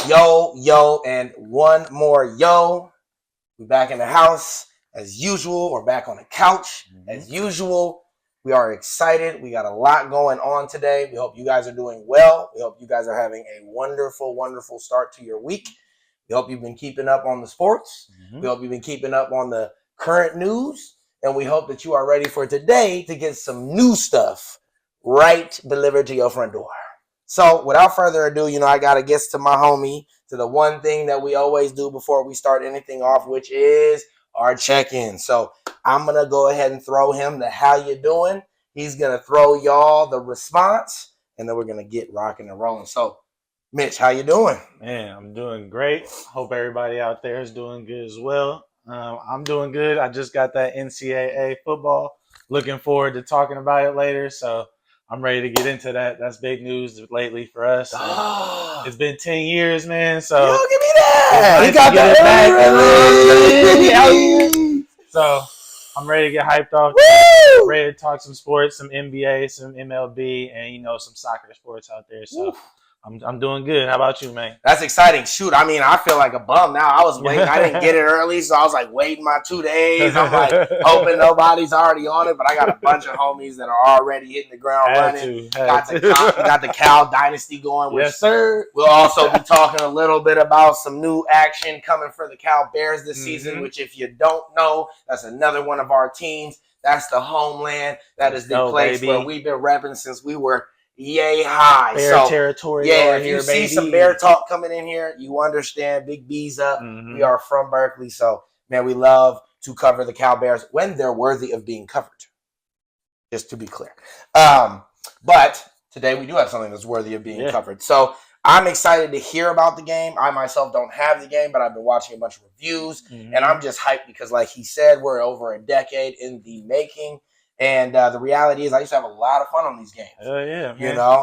Yo, and one more yo. We're back in the house as usual. We're back on the couch as usual. We are excited. We got a lot going on today. We hope you guys are doing well. We hope you guys are having a wonderful, wonderful start to your week. We hope you've been keeping up on the sports. We hope you've been keeping up on the current news. And we hope that you are ready for today to get some new stuff right delivered to your front door. So without further ado, I got to get to my homie, to the one thing that we always do before we start anything off, which is our check-in. So I'm going to go ahead and throw him the how you doing. He's going to throw y'all the response, and then we're going to get rocking and rolling. So, Mitch, how you doing? Man, I'm doing great. Hope everybody out there is doing good as well. I'm doing good. I just got that NCAA football. Looking forward to talking about it later. So I'm ready to get into that. That's big news lately for us. It's been 10 years, man. So Yo, give me that. Nice He got that back. So I'm ready to get hyped off. Ready to talk some sports, some NBA, some MLB, and some soccer sports out there. So I'm doing good. How about you, man? That's exciting. Shoot, I feel like a bum now. I was waiting. I didn't get it early, so I was like waiting my 2 days. I'm like hoping nobody's already on it, but I got a bunch of homies that are already hitting the ground running. Got the Cal Dynasty going. Yes, sir. We'll also be talking a little bit about some new action coming for the Cal Bears this season, which if you don't know, that's another one of our teams. That's the homeland. That is the place where we've been repping since we were yay high. Bear territory. Yeah, if you see some Bear talk coming in here, you understand. Big B's up. We are from Berkeley, so man, we love to cover the Cal Bears when they're worthy of being covered. Just to be clear. But today we do have something that's worthy of being covered. So I'm excited to hear about the game. I myself don't have the game, but I've been watching a bunch of reviews, and I'm just hyped because, like he said, we're over a decade in the making. And the reality is I used to have a lot of fun on these games. Man.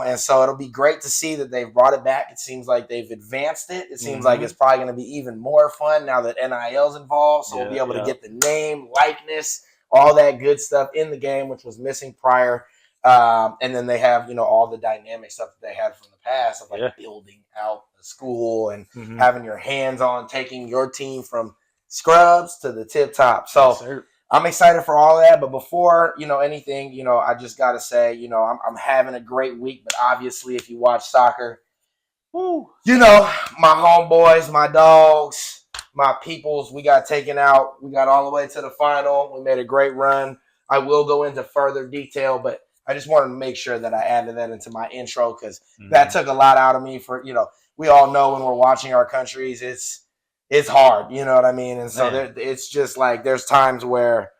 And so it'll be great to see that they've brought it back. It seems like they've advanced it. It seems like it's probably going to be even more fun now that NIL's involved. So we'll be able to get the name, likeness, all that good stuff in the game, which was missing prior. And then they have, all the dynamic stuff that they had from the past of building out the school and having your hands on taking your team from scrubs to the tip top. So I'm excited for all of that, but before, anything, I just got to say, I'm having a great week, but obviously if you watch soccer, my homeboys, my dogs, my peoples, we got taken out. We got all the way to the final. We made a great run. I will go into further detail, but I just wanted to make sure that I added that into my intro because that took a lot out of me for, we all know when we're watching our countries, it's hard, you know what I mean? And so it's just like there's times where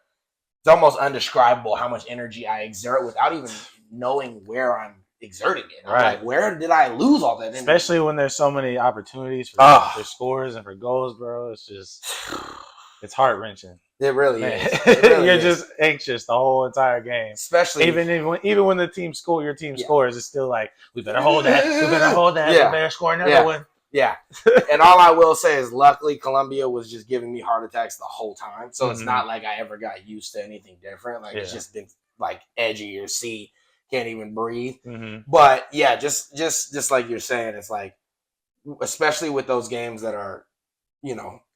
it's almost undescribable how much energy I exert without even knowing where I'm exerting it. I'm like, where did I lose all that energy? Especially when there's so many opportunities for scores and for goals, bro. It's just, it's heart-wrenching. It really is. You're just anxious the whole entire game. Especially even when the your team scores, it's still like, we better hold that. We better hold that. We better score another one. Yeah. And all I will say is luckily Colombia was just giving me heart attacks the whole time. So it's not like I ever got used to anything different. Like it's just been like edge of your seat, can't even breathe. But yeah, just like you're saying, it's like, especially with those games that are,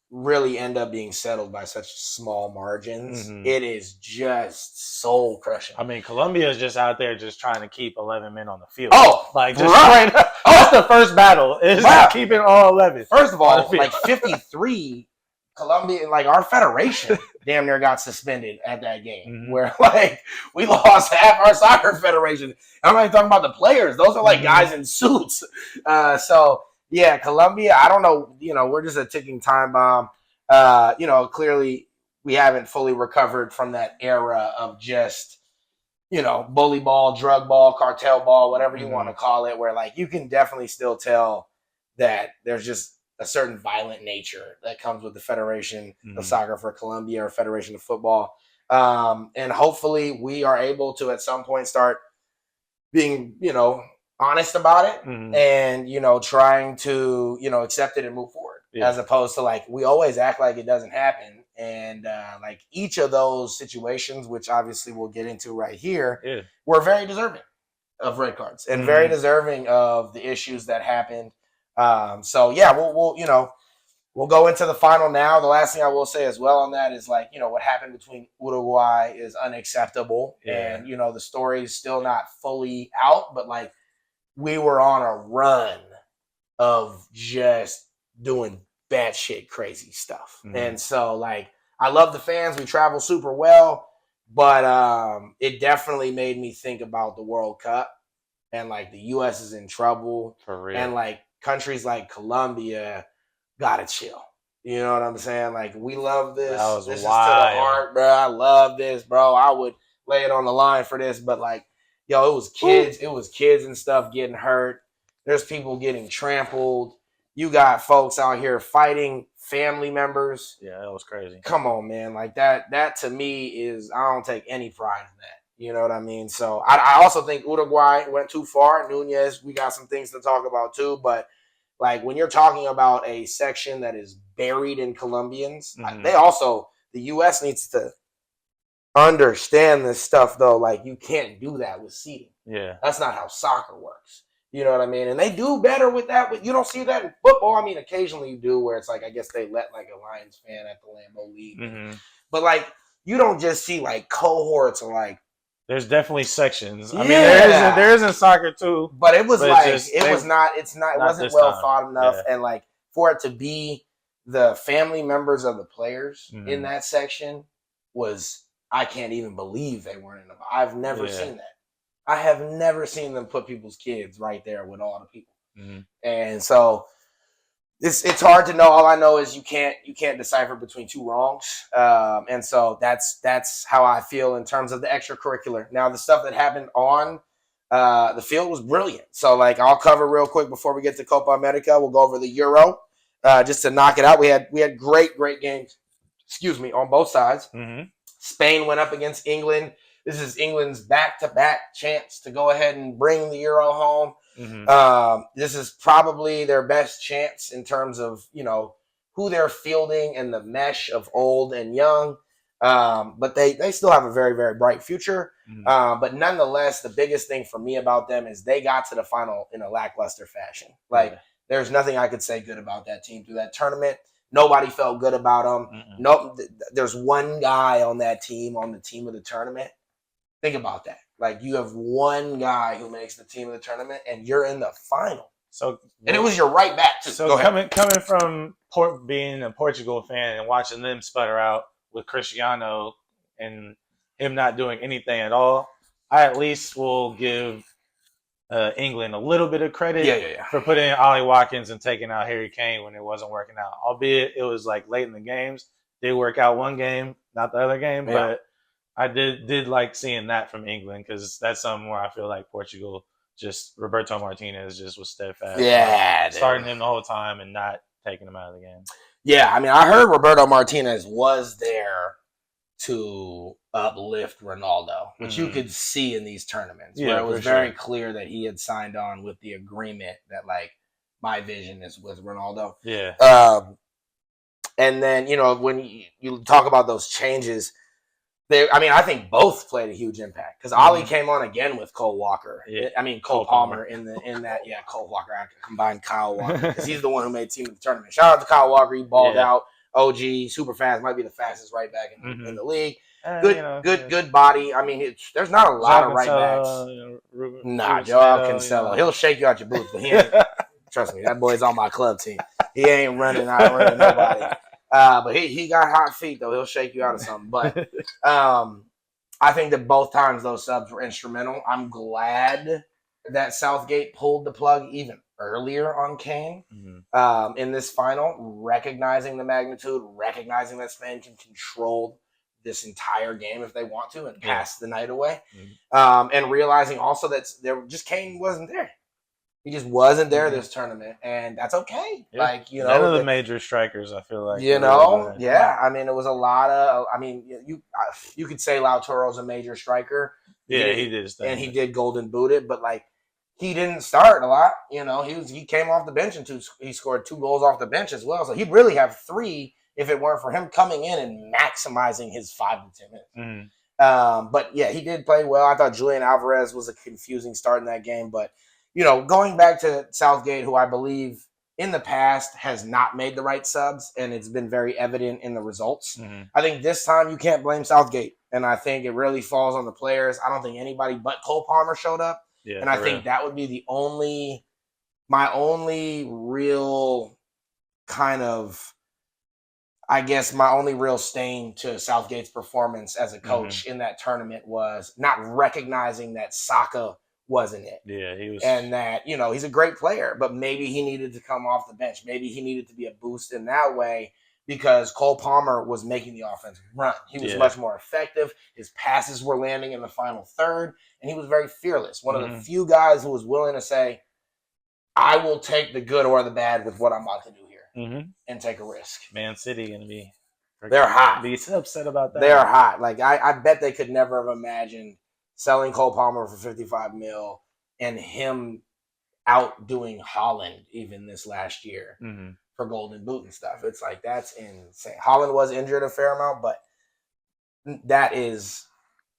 really end up being settled by such small margins, it is just soul crushing. I mean, Colombia is just out there just trying to keep 11 men on the field. That's the first battle is keeping all 11. First of all, like 53, Colombia, like our federation damn near got suspended at that game where like we lost half our soccer federation. I'm not even talking about the players. Those are like guys in suits. So yeah, Colombia, I don't know, we're just a ticking time bomb. Clearly we haven't fully recovered from that era of just, bully ball, drug ball, cartel ball, whatever you want to call it, where like you can definitely still tell that there's just a certain violent nature that comes with the Federation of Soccer for Colombia or Federation of Football. And hopefully we are able to at some point start being, honest about it and, trying to, accept it and move forward as opposed to like, we always act like it doesn't happen. And like each of those situations, which obviously we'll get into right here, were very deserving of red cards and very deserving of the issues that happened So yeah, we'll go into the final now. The last thing I will say as well on that is like, what happened between Uruguay is unacceptable. Yeah. And, the story is still not fully out, but like we were on a run of just doing batshit crazy stuff. Mhm. And so like, I love the fans. We travel super well, but it definitely made me think about the World Cup and like the U.S. is in trouble. For real. And like countries like Colombia gotta chill. You know what I'm saying? Like, we love this. That was this wild. is to the heart, bro. I love this, bro. I would lay it on the line for this, but like, it was kids. It was kids and stuff getting hurt. There's people getting trampled. You got folks out here fighting family members. Yeah, that was crazy. Come on, man. Like that to me is, I don't take any pride in that. You know what I mean? So I also think Uruguay went too far. Nunez, we got some things to talk about too, but like when you're talking about a section that is buried in Colombians, the U.S. needs to understand this stuff though. Like, you can't do that with seeding. Yeah. That's not how soccer works. You know what I mean? And they do better with that. But you don't see that in football. I mean, occasionally you do, where it's like, I guess they let like a Lions fan at the Lambeau League. Mm-hmm. But like, you don't just see like cohorts of like. There's definitely sections. Yeah. I mean, there is in soccer too. But it was like, it wasn't well thought enough. Yeah. And like, for it to be the family members of the players in that section I can't even believe they weren't in the. I've never seen that. I have never seen them put people's kids right there with all the people. Mm-hmm. And so it's hard to know. All I know is you can't decipher between two wrongs. And so that's how I feel in terms of the extracurricular. Now, the stuff that happened on the field was brilliant. So like, I'll cover real quick before we get to Copa America. We'll go over the Euro just to knock it out. We had great games. On both sides. Mm-hmm. Spain went up against England. This is England's back-to-back chance to go ahead and bring the Euro home. Mm-hmm. This is probably their best chance in terms of, who they're fielding and the mesh of old and young. But they still have a very, very bright future. Mm-hmm. But nonetheless, the biggest thing for me about them is they got to the final in a lackluster fashion. Like, there's nothing I could say good about that team through that tournament. Nobody felt good about them. Mm-mm. No, there's one guy on that team, on the team of the tournament. Think about that. Like, you have one guy who makes the team of the tournament, and you're in the final. And it was your right back, too. So coming from being a Portugal fan and watching them sputter out with Cristiano and him not doing anything at all, I at least will give England a little bit of credit for putting in Ollie Watkins and taking out Harry Kane when it wasn't working out. Albeit it was like late in the games. Did work out one game, not the other game, but I did like seeing that from England, because that's something where I feel like Portugal, just Roberto Martinez just was steadfast. Yeah. Starting him the whole time and not taking him out of the game. Yeah, I mean, I heard Roberto Martinez was there to uplift Ronaldo, which you could see in these tournaments, where it was very clear that he had signed on with the agreement that, like, my vision is with Ronaldo. Yeah. And then, when you talk about those changes, I think both played a huge impact, because Ollie came on again with Cole Walker. Yeah. Cole Palmer in that. Yeah, Cole Walker. I could combine Kyle Walker, because he's the one who made team of the tournament. Shout out to Kyle Walker. He balled out. OG, super fast. Might be the fastest right back in the league. Good body. I mean, there's not a lot of right backs. Nah, Joao Cancelo. He'll shake you out your boots, but he ain't. Trust me, that boy's on my club team. He ain't running nobody. But he got hot feet, though. He'll shake you out of something. But I think that both times those subs were instrumental. I'm glad that Southgate pulled the plug even earlier on Kane in this final, recognizing the magnitude, recognizing that Spain can control this entire game if they want to and pass the night away, and realizing also that Kane wasn't there. He just wasn't there this tournament, and that's okay. Yeah. Like, none of the major strikers, I feel like. It was a lot of. You could say Lautaro's a major striker. Yeah, he did his thing, and he did golden booted, but like, he didn't start a lot. He came off the bench and he scored 2 goals off the bench as well. So he'd really have 3 if it weren't for him coming in and maximizing his 5 to 10 minutes. But yeah, he did play well. I thought Julian Alvarez was a confusing start in that game, but. Going back to Southgate, who I believe in the past has not made the right subs, and it's been very evident in the results. Mm-hmm. I think this time you can't blame Southgate, and I think it really falls on the players. I don't think anybody but Cole Palmer showed up, and I think that would be my only real kind of, I guess, my only real stain to Southgate's performance as a coach in that tournament was not recognizing that Saka wasn't it. Yeah, he was. And that, he's a great player, but maybe he needed to come off the bench. Maybe he needed to be a boost in that way because Cole Palmer was making the offense run. He was much more effective. His passes were landing in the final third, and he was very fearless. One of the few guys who was willing to say, I will take the good or the bad with what I'm about to do here and take a risk. Man City going to be... They're hot. Be upset about that. They're hot. Like, I bet they could never have imagined selling Cole Palmer for $55 million and him outdoing Haaland even this last year for Golden Boot and stuff. It's like, that's insane. Haaland was injured a fair amount, but that is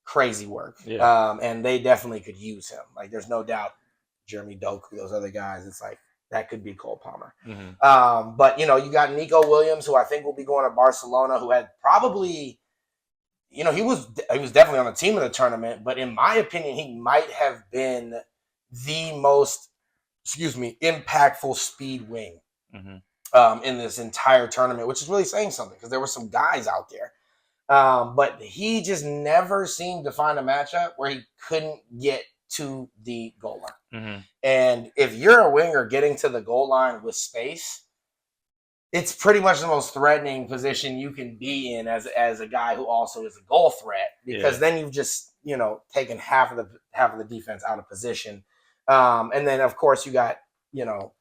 crazy work. Yeah. And they definitely could use him. Like, there's no doubt Jeremy Doku, those other guys, it's like, that could be Cole Palmer. But, you got Nico Williams, who I think will be going to Barcelona, who had probably... he was definitely on the team of the tournament, but in my opinion, he might have been the most, impactful speed wing in this entire tournament, which is really saying something because there were some guys out there. But he just never seemed to find a matchup where he couldn't get to the goal line. And if you're a winger getting to the goal line with space, it's pretty much the most threatening position you can be in as a guy who also is a goal threat, because then you've just, taken half of the defense out of position. And then of course you got, Lamine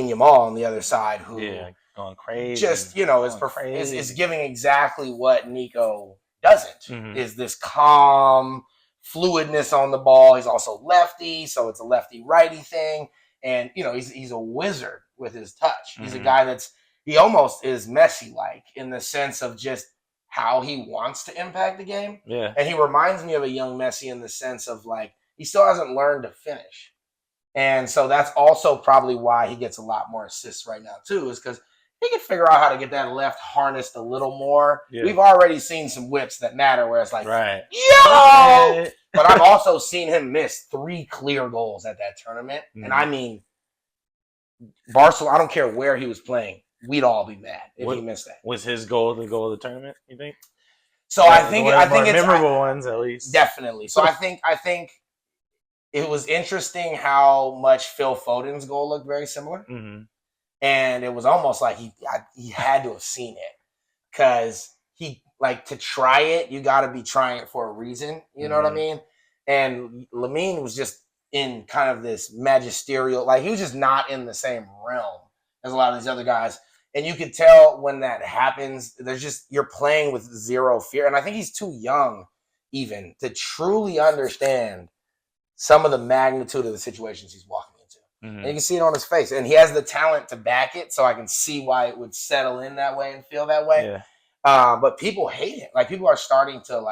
Yamal on the other side who going crazy. Just, is giving exactly what Nico doesn't. Is this calm fluidness on the ball. He's also lefty, so it's a lefty-righty thing. And, he's a wizard with his touch. He's a guy he almost is Messi-like in the sense of just how he wants to impact the game. Yeah. And he reminds me of a young Messi in the sense of, he still hasn't learned to finish. And so that's also probably why he gets a lot more assists right now, too, is because he can figure out how to get that left harnessed a little more. Yeah. We've already seen some whips that matter where it's like, yo! But I've also seen him miss 3 clear goals at that tournament. And I mean, Barcelona, I don't care where he was playing, we'd all be mad if he missed that. Was his goal the goal of the tournament, you think? So I think it's memorable ones at least. Definitely. So I think it was interesting how much Phil Foden's goal looked very similar. And it was almost like he had to have seen it, because to try it, you got to be trying it for a reason. You know what I mean? And Lamine was just in kind of this magisterial, he was just not in the same realm as a lot of these other guys. And you could tell when that happens, you're playing with zero fear. And I think he's too young even to truly understand some of the magnitude of the situations he's walking into. And you can see it on his face. And he has the talent to back it, so I can see why it would settle in that way and feel that way. Yeah. But people hate it. People are starting to,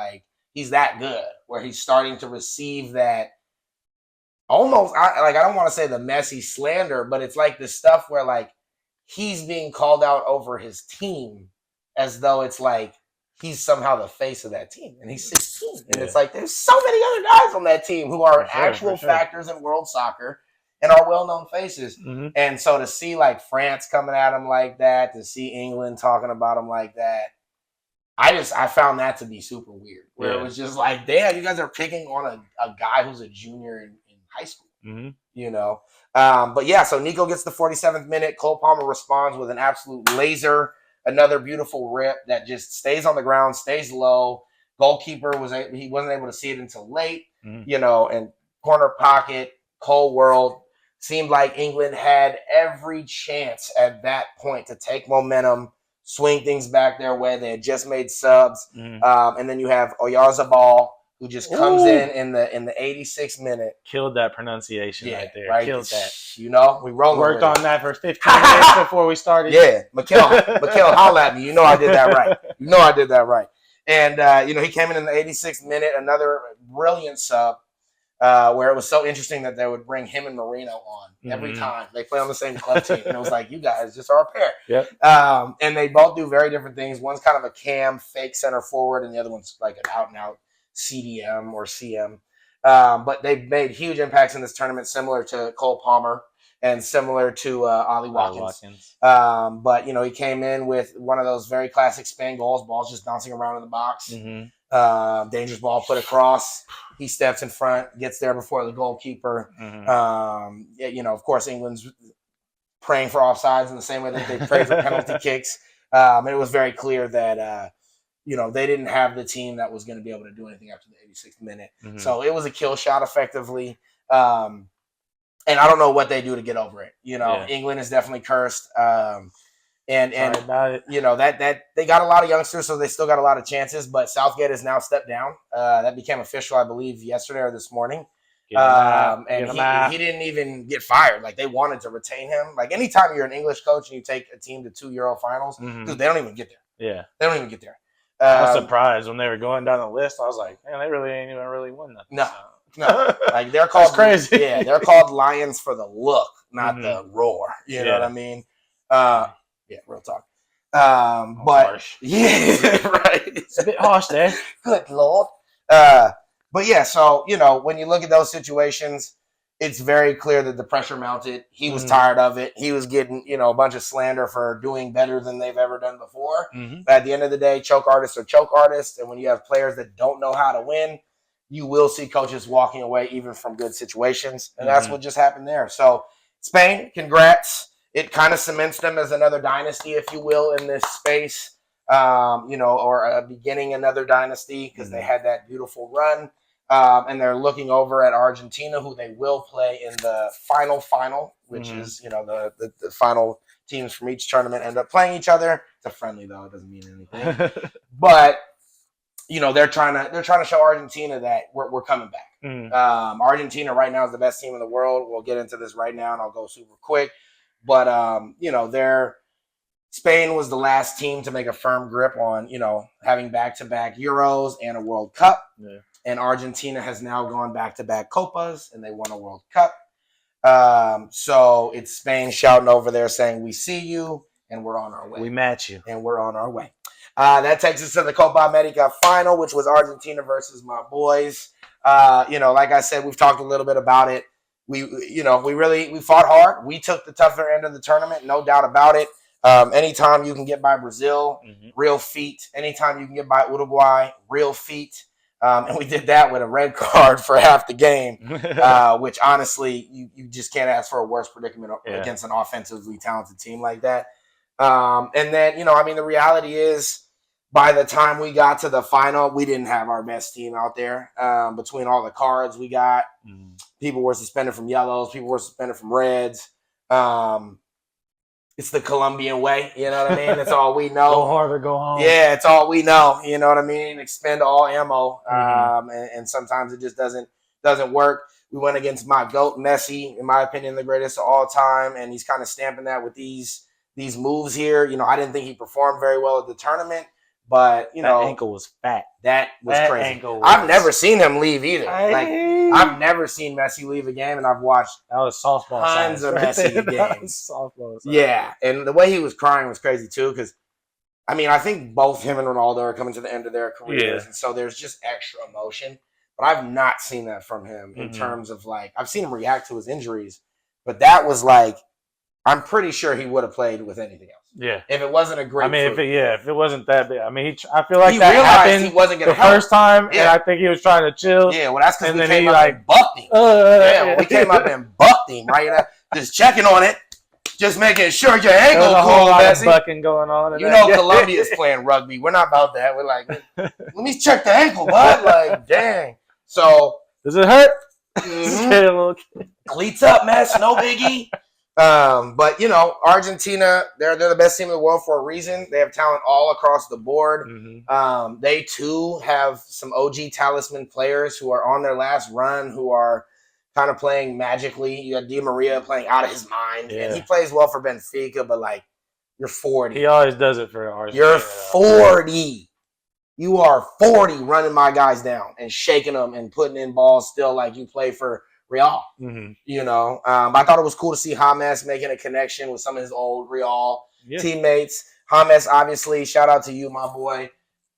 he's that good, where he's starting to receive that almost, I don't want to say the Messi slander, but it's the stuff where, he's being called out over his team as though it's he's somehow the face of that team. And he's 16. And it's there's so many other guys on that team who are actual factors in world soccer and are well-known faces. And so to see France coming at him like that, to see England talking about him like that, I found that to be super weird. Where it was just damn, you guys are picking on a guy who's a junior in high school. But yeah, so Nico gets the 47th minute. Cole Palmer responds with an absolute laser. Another beautiful rip that just stays on the ground, stays low. Goalkeeper he wasn't able to see it until late. And corner pocket, Cole World. Seemed like England had every chance at that point to take momentum, swing things back their way. They had just made subs. And then you have Oyarzabal, who just comes in the 86th minute. Killed that pronunciation right there. Right. Killed that. We worked on that for 15 minutes before we started. Yeah. Mikhail, holla at me. I did that right. And, he came in the 86th minute, another brilliant sub. where it was so interesting that they would bring him and Marino on every time. They play on the same club team. And it was like, you guys just are a pair. Yep. And they both do very different things. One's kind of a cam, fake center forward, and the other one's like an out-and-out CDM or CM. But they've made huge impacts in this tournament, similar to Cole Palmer and similar to Ollie Watkins. But, he came in with one of those very classic Spain goals, balls just bouncing around in the box. Dangerous ball put across. He steps in front, gets there before the goalkeeper. Of course, England's praying for offsides in the same way that they pray for penalty kicks. And it was very clear that they didn't have the team that was going to be able to do anything after the 86th minute. So it was a kill shot effectively. And I don't know what they do to get over it. England is definitely cursed. And that they got a lot of youngsters, so they still got a lot of chances. But Southgate has now stepped down. That became official, I believe, yesterday or this morning. And he didn't even get fired. Like, they wanted to retain him. Like, anytime you're an English coach and you take a team to 2 Euro finals, dude, they don't even get there. Yeah, they don't even get there. I was surprised when they were going down the list. I was like, man, they really ain't even really won nothing. No, like they're called crazy. Yeah, they're called Lions for the look, not the roar. You know what I mean? Yeah, real talk. But harsh. Yeah, right. It's a bit harsh there. Good Lord. But yeah, so when you look at those situations, it's very clear that the pressure mounted. He was tired of it. He was getting a bunch of slander for doing better than they've ever done before. But at the end of the day, choke artists are choke artists, and when you have players that don't know how to win, you will see coaches walking away even from good situations, and that's what just happened there. So Spain, congrats. It kind of cements them as another dynasty, if you will, in this space, or beginning another dynasty, because they had that beautiful run. And they're looking over at Argentina, who they will play in the final, which is, the final teams from each tournament end up playing each other. It's a friendly, though. It doesn't mean anything. But they're trying to show Argentina that we're coming back. Argentina right now is the best team in the world. We'll get into this right now, and I'll go super quick. But Spain was the last team to make a firm grip on having back-to-back Euros and a World Cup. Yeah. And Argentina has now gone back-to-back Copas, and they won a World Cup. So it's Spain shouting over there saying, "We see you, and we're on our way. We match you, and we're on our way." That takes us to the Copa America final, which was Argentina versus my boys. Like I said, we've talked a little bit about it. We fought hard. We took the tougher end of the tournament, no doubt about it. Anytime you can get by Brazil, real feat. Anytime you can get by Uruguay, real feat. And we did that with a red card for half the game, which honestly, you just can't ask for a worse predicament against an offensively talented team like that. And then, the reality is, by the time we got to the final, we didn't have our best team out there. Between all the cards we got, people were suspended from yellows, people were suspended from reds. It's the Colombian way, you know what I mean? It's all we know. Go hard or go home. Yeah, it's all we know, you know what I mean? Expend all ammo, and sometimes it just doesn't work. We went against my GOAT, Messi, in my opinion, the greatest of all time, and he's kind of stamping that with these moves here. I didn't think he performed very well at the tournament, but, that ankle was fat. That was crazy. I've never seen him leave either. I've never seen Messi leave a game, and I've watched softball tons of Messi games. Softball size. Yeah, and the way he was crying was crazy too, because I think both him and Ronaldo are coming to the end of their careers, and so there's just extra emotion. But I've not seen that from him in terms of I've seen him react to his injuries, but that was I'm pretty sure he would have played with anything else. Yeah, if it wasn't a great. If it wasn't that big. I feel like he that realized happened he wasn't going to first time, and I think he was trying to chill. Yeah, well, that's because we came up and bucked him. We came up and bucked him right, just checking on it, just making sure your ankle cool. A whole lot of bucking going on. Colombia's playing rugby. We're not about that. We're like, let me check the ankle, bud. Dang. So does it hurt? Cleats up, mess. No biggie. But Argentina, they're the best team in the world for a reason. They have talent all across the board. They too have some OG talisman players who are on their last run, who are kind of playing magically. You got Di Maria playing out of his mind, and he plays well for Benfica. But you're 40. He always does it for Argentina. You're 40. you are 40 running my guys down and shaking them and putting in balls still like you play for Real. You know, I thought it was cool to see James making a connection with some of his old Real teammates. James, obviously, shout out to you, my boy.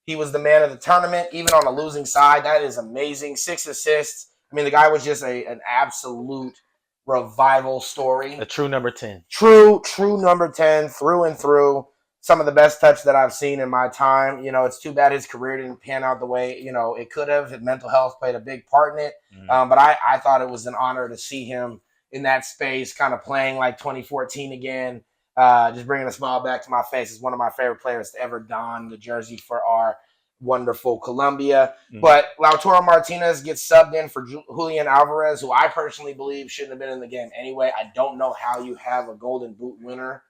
He was the man of the tournament, even on the losing side. That is amazing. 6 assists. I mean, the guy was just an absolute revival story. A true number 10. True number 10 through and through. Some of the best touch that I've seen in my time. You know, it's too bad his career didn't pan out the way, you know, it could have. His mental health played a big part in it. But I thought it was an honor to see him in that space, kind of playing like 2014 again. Just bringing a smile back to my face. Is one of my favorite players to ever don the jersey for our wonderful Colombia. But Lautaro Martinez gets subbed in for Julian Alvarez, who I personally believe shouldn't have been in the game anyway. I don't know how you have a Golden Boot winner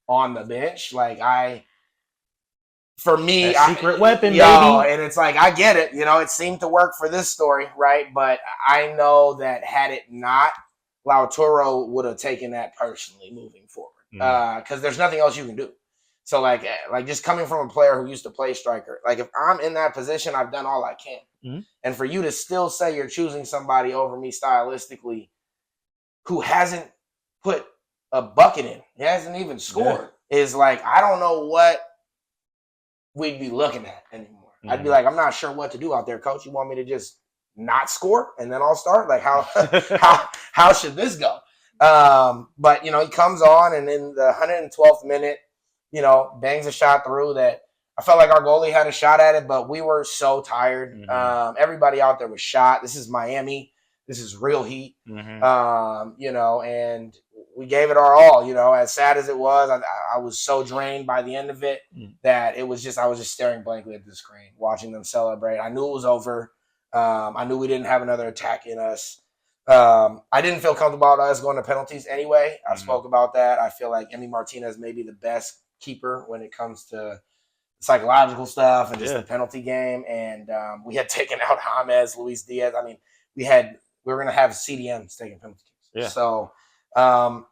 on the bench. Like, for me, secret weapon, baby. And it's like, I get it. You know, it seemed to work for this story, right? But I know that had it not, Lautaro would have taken that personally moving forward. Because there's nothing else you can do. So, like just coming from a player who used to play striker, like if I'm in that position, I've done all I can. And for you to still say you're choosing somebody over me stylistically who hasn't put a bucket in, he hasn't even scored, is like, I don't know what we'd be looking at anymore. I'd be like, I'm not sure what to do out there, coach. You want me to just not score and then I'll start? Like, how should this go? But, you know, he comes on and in the 112th minute, you know, bangs a shot through that I felt like our goalie had a shot at it, but we were so tired. Everybody out there was shot. This is Miami. This is real heat. You know, and we gave it our all. You know, as sad as it was, I was so drained by the end of it that it was just, I was just staring blankly at the screen, watching them celebrate. I knew it was over. I knew we didn't have another attack in us. I didn't feel comfortable about us going to penalties anyway. I spoke about that. I feel like Emi Martinez may be the best keeper when it comes to psychological stuff and just the penalty game. And we had taken out James, Luis Diaz. I mean, we were going to have CDMs taking penalty kicks. So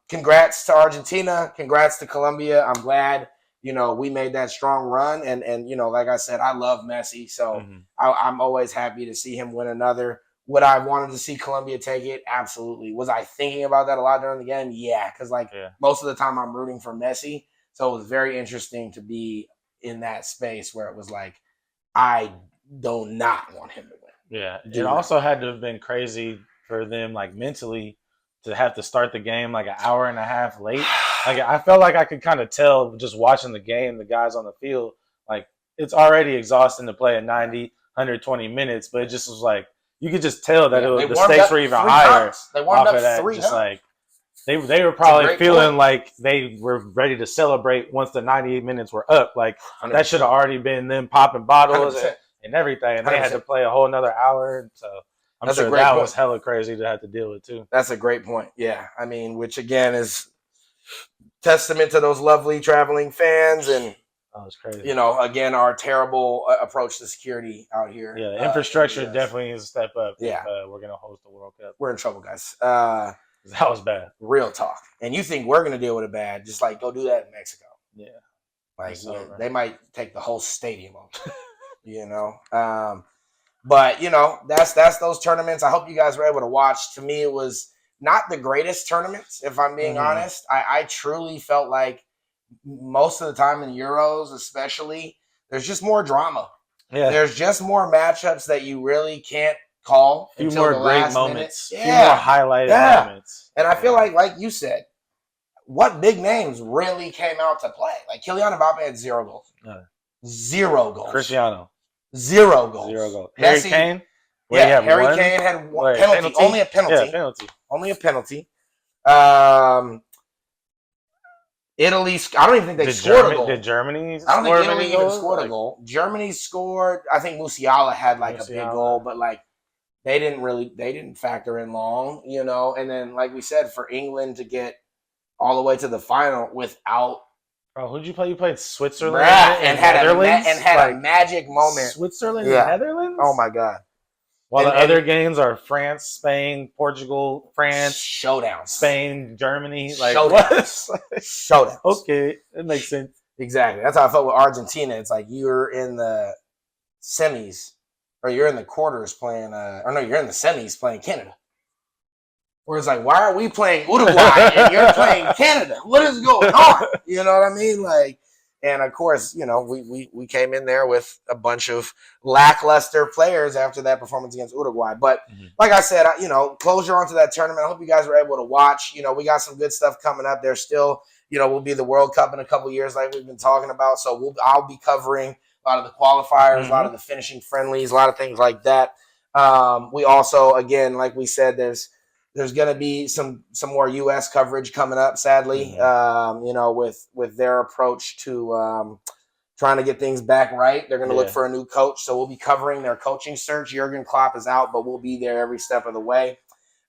congrats to Argentina. Congrats to Colombia. I'm glad, you know, we made that strong run. And you know, like I said, I love Messi. So I'm always happy to see him win another. Would I wanted to see Colombia take it? Absolutely. Was I thinking about that a lot during the game? Yeah, because most of the time I'm rooting for Messi. So it was very interesting to be in that space where it was like, I do not want him to win. Yeah. It also had to have been crazy for them, like mentally, to have to start the game like an hour and a half late. Like, I felt like I could kind of tell just watching the game, the guys on the field, like, it's already exhausting to play at 90, 120 minutes, but it just was like, you could just tell that the stakes were even higher. They warmed up that. 3 just times. like they were probably feeling like they were ready to celebrate once the 98 minutes were up. Like 100%. That should have already been them popping bottles and everything. And 100%. They had to play a whole another hour. So I'm sure that was hella crazy to have to deal with too. That's a great point. Yeah. I mean, which again is testament to those lovely traveling fans and it's crazy. You know, again, our terrible approach to security out here. Yeah, the infrastructure definitely needs to step up. Yeah. If, we're going to host the World Cup. We're in trouble, guys. That was bad. Real talk. And you think we're going to deal with it bad, just like go do that in Mexico. Yeah. Like, they might take the whole stadium over, you know. But, you know, that's those tournaments. I hope you guys were able to watch. To me, it was not the greatest tournaments, if I'm being honest. I truly felt like most of the time in Euros, especially, there's just more drama. Yeah. There's just more matchups that you really can't call. A few more great moments. A few more highlighted moments. And I feel like you said, what big names really came out to play? Like Kylian Mbappe had 0 goals. 0 goals. Cristiano. 0 goals. 0 goals. Harry Kane? Harry Kane had one penalty. Only a penalty. Yeah, penalty. Only a penalty. Italy, I don't even think they scored a goal. Did Germany I don't think Italy even scored a goal. Germany scored. I think Musiala had like a big goal, but like they didn't factor in long, you know. And then, like we said, for England to get all the way to the final without. Bro, who'd you play? You played Switzerland and had a magic moment. Switzerland and Netherlands? Oh my God. While the other games are France, Spain, Portugal, France. Showdowns. Spain, Germany. Like, showdowns. Showdowns. Okay, that makes sense. Exactly. That's how I felt with Argentina. It's like you're in the semis, or you're in the quarters playing, you're in the semis playing Canada. Where it's like, why are we playing Uruguay and you're playing Canada? What is going on? You know what I mean? Like, and of course, we came in there with a bunch of lackluster players after that performance against Uruguay. But like I said, closure onto that tournament. I hope you guys were able to watch. We got some good stuff coming up. There's still, will be the World Cup in a couple years, like we've been talking about. So I'll be covering a lot of the qualifiers, a lot of the finishing friendlies, a lot of things like that. We also, again, like we said, there's going to be some more U.S. coverage coming up, sadly, with their approach to trying to get things back right. They're going to look for a new coach, so we'll be covering their coaching search. Jurgen Klopp is out, but we'll be there every step of the way.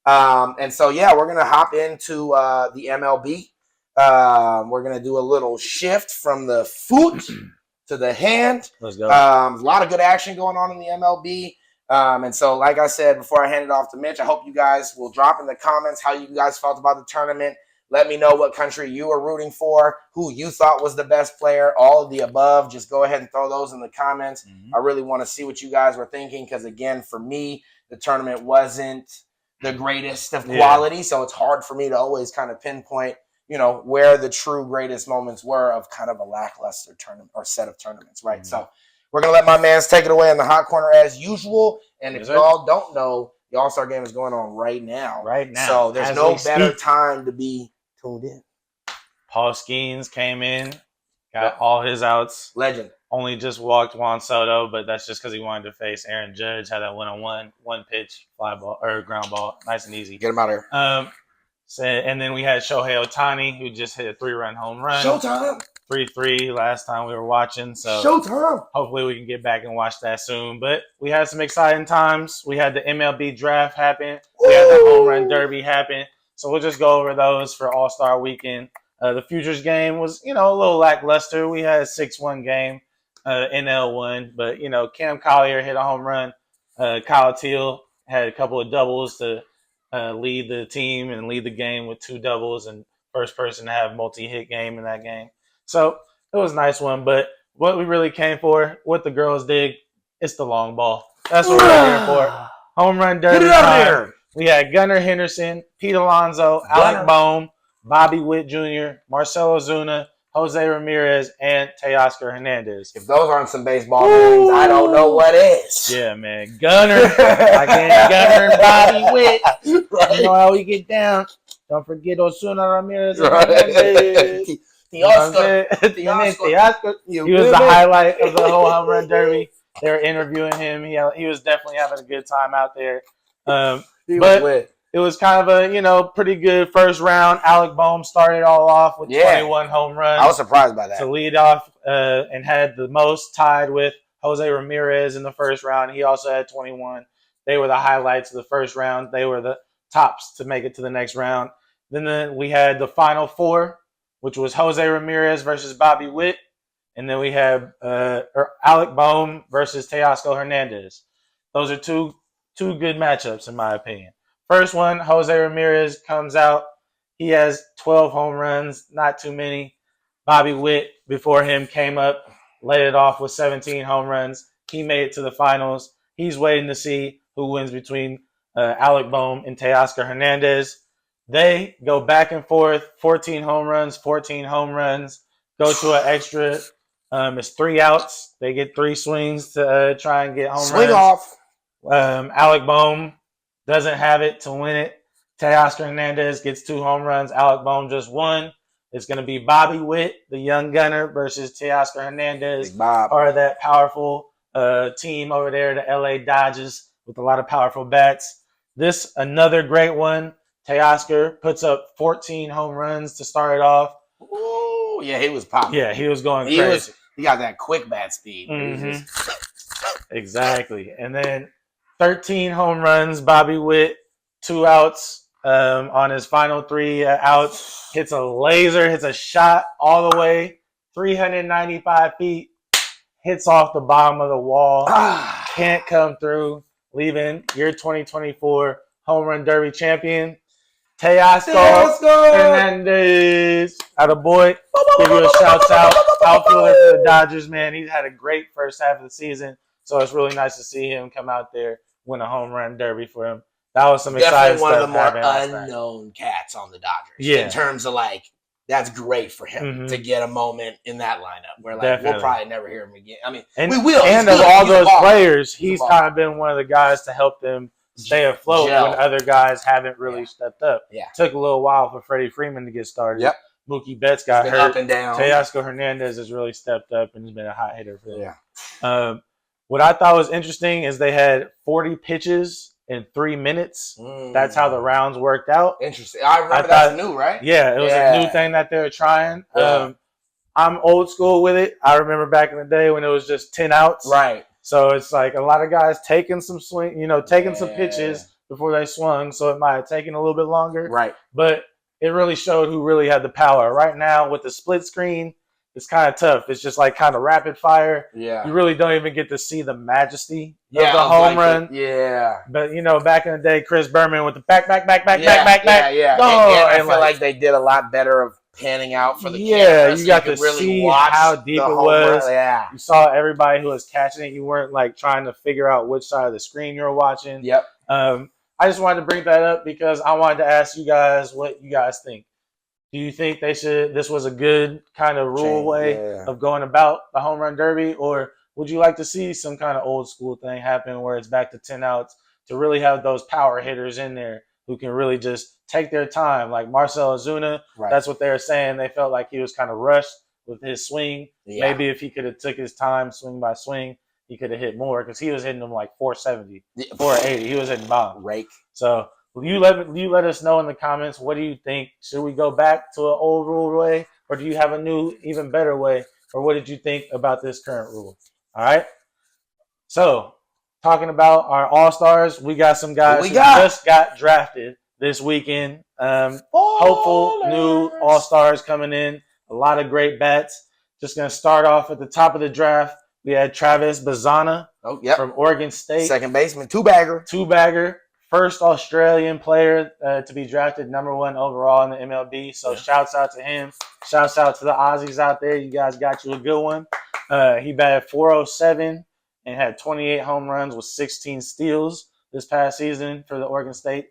And so, we're going to hop into the MLB. We're going to do a little shift from the foot to the hand. Let's go. A lot of good action going on in the MLB. And so, like I said, before I hand it off to Mitch, I hope you guys will drop in the comments how you guys felt about the tournament. Let me know what country you were rooting for, who you thought was the best player, all of the above. Just go ahead and throw those in the comments. I really want to see what you guys were thinking because, again, for me, the tournament wasn't the greatest of quality, so it's hard for me to always kind of pinpoint, where the true greatest moments were of kind of a lackluster tournament or set of tournaments, right? So we're going to let my mans take it away in the hot corner as usual. And if y'all don't know, the All-Star game is going on right now. So there's no better time to be tuned in. Paul Skeens came in, got all his outs. Legend. Only just walked Juan Soto, but that's just because he wanted to face Aaron Judge. Had that one-on-one, one pitch, fly ball or ground ball, nice and easy. Get him out of here. And then we had Shohei Ohtani, who just hit a 3-run home run. Showtime. 3-3 last time we were watching. So Showtime. Hopefully we can get back and watch that soon. But we had some exciting times. We had the MLB draft happen. We had the home run derby happen. So we'll just go over those for All-Star Weekend. The Futures game was, a little lackluster. We had a 6-1 game. NL won. But, Cam Collier hit a home run. Kyle Teal had a couple of doubles to lead the team and lead the game with 2 doubles and first person to have multi-hit game in that game. So it was a nice one, but what we really came for, what the girls dig, it's the long ball. That's what we're here for. Home run derby time. We had Gunnar Henderson, Pete Alonso, Alec Boehm, Bobby Witt Jr., Marcelo Zuna, Jose Ramirez, and Teoscar Hernandez. If those aren't some baseball names, I don't know what is. Yeah, man. Gunnar. Again, Gunnar and Bobby Witt. You know how we get down. Don't forget Osuna Ramirez and Hernandez. Teoscar. He was the highlight of the whole home run derby. They were interviewing him. He was definitely having a good time out there. It was kind of a pretty good first round. Alec Boehm started all off with 21 home runs. I was surprised by that. To lead off and had the most, tied with Jose Ramirez in the first round. He also had 21. They were the highlights of the first round. They were the tops to make it to the next round. Then we had the final 4, which was Jose Ramirez versus Bobby Witt. And then we had Alec Boehm versus Teoscar Hernandez. Those are two good matchups, in my opinion. First one, Jose Ramirez comes out. He has 12 home runs, not too many. Bobby Witt, before him, came up, led it off with 17 home runs. He made it to the finals. He's waiting to see who wins between Alec Boehm and Teoscar Hernandez. They go back and forth, 14 home runs, go to an extra. It's 3 outs. They get 3 swings to try and get home runs. Swing off. Alec Boehm doesn't have it to win it. Teoscar Hernandez gets 2 home runs. Alec Boehm just 1. It's going to be Bobby Witt, the young gunner, versus Teoscar Hernandez, part of that powerful team over there, the LA Dodgers, with a lot of powerful bats. This, another great one. Teoscar puts up 14 home runs to start it off. Ooh, yeah, he was popping. Yeah, he was going crazy. He got that quick bat speed. Mm-hmm. Exactly. And then 13 home runs, Bobby Witt, 2 outs on his final 3 outs. Hits a laser, hits a shot all the way, 395 feet, hits off the bottom of the wall, can't come through, leaving your 2024 home run derby champion, Teoscar Hernandez. Attaboy. Give you a shout out. Outfielder for the Dodgers, man. He's had a great first half of the season. So it's really nice to see him come out there, win a home run derby for him. That was some definitely exciting one stuff. of the more unknown cats on the Dodgers. In terms of like, that's great for him to get a moment in that lineup where like we'll probably never hear him again. I mean, we will. And of all those players, he's kind of been one of the guys to help them stay afloat when other guys haven't really stepped up. Yeah. Took a little while for Freddie Freeman to get started. Yep. Mookie Betts got hurt. Up and down. Teoscar Hernandez has really stepped up and has been a hot hitter for them. Yeah. What I thought was interesting is they had 40 pitches in 3 minutes. That's how the rounds worked out. Interesting. I remember that's new, right? Yeah, it was a new thing that they were trying. I'm old school with it. I remember back in the day when it was just 10 outs. Right. So it's like a lot of guys taking some taking some pitches before they swung. So it might have taken a little bit longer. Right. But it really showed who really had the power. Right now with the split screen, it's kind of tough. It's just like kind of rapid fire. Yeah. You really don't even get to see the majesty of the home run. But, back in the day, Chris Berman with the back. Yeah. Oh, and I feel like they did a lot better of panning out for the camera. Yeah, you got to really see how deep it was. Yeah. You saw everybody who was catching it. You weren't like trying to figure out which side of the screen you were watching. Yep. I just wanted to bring that up because I wanted to ask you guys what you guys think. Do you think this was a good kind of rule way of going about the home run derby, or would you like to see some kind of old school thing happen where it's back to 10 outs to really have those power hitters in there who can really just take their time? Like Marcell Ozuna, that's what they were saying. They felt like he was kind of rushed with his swing. Yeah. Maybe if he could have took his time swing by swing, he could have hit more because he was hitting them like 470, 480. He was hitting bombs. Rake. So you let us know in the comments, what do you think? Should we go back to an old rule way, or do you have a new, even better way? Or what did you think about this current rule? All right. So talking about our All-Stars, we got some guys who just got drafted this weekend. Hopeful new All-Stars coming in. A lot of great bats. Just going to start off at the top of the draft. We had Travis Bazana from Oregon State. Second baseman, two-bagger. First Australian player to be drafted #1 overall in the MLB. So shouts out to him. Shouts out to the Aussies out there. You guys got you a good one. He batted .407 and had 28 home runs with 16 steals this past season for the Oregon State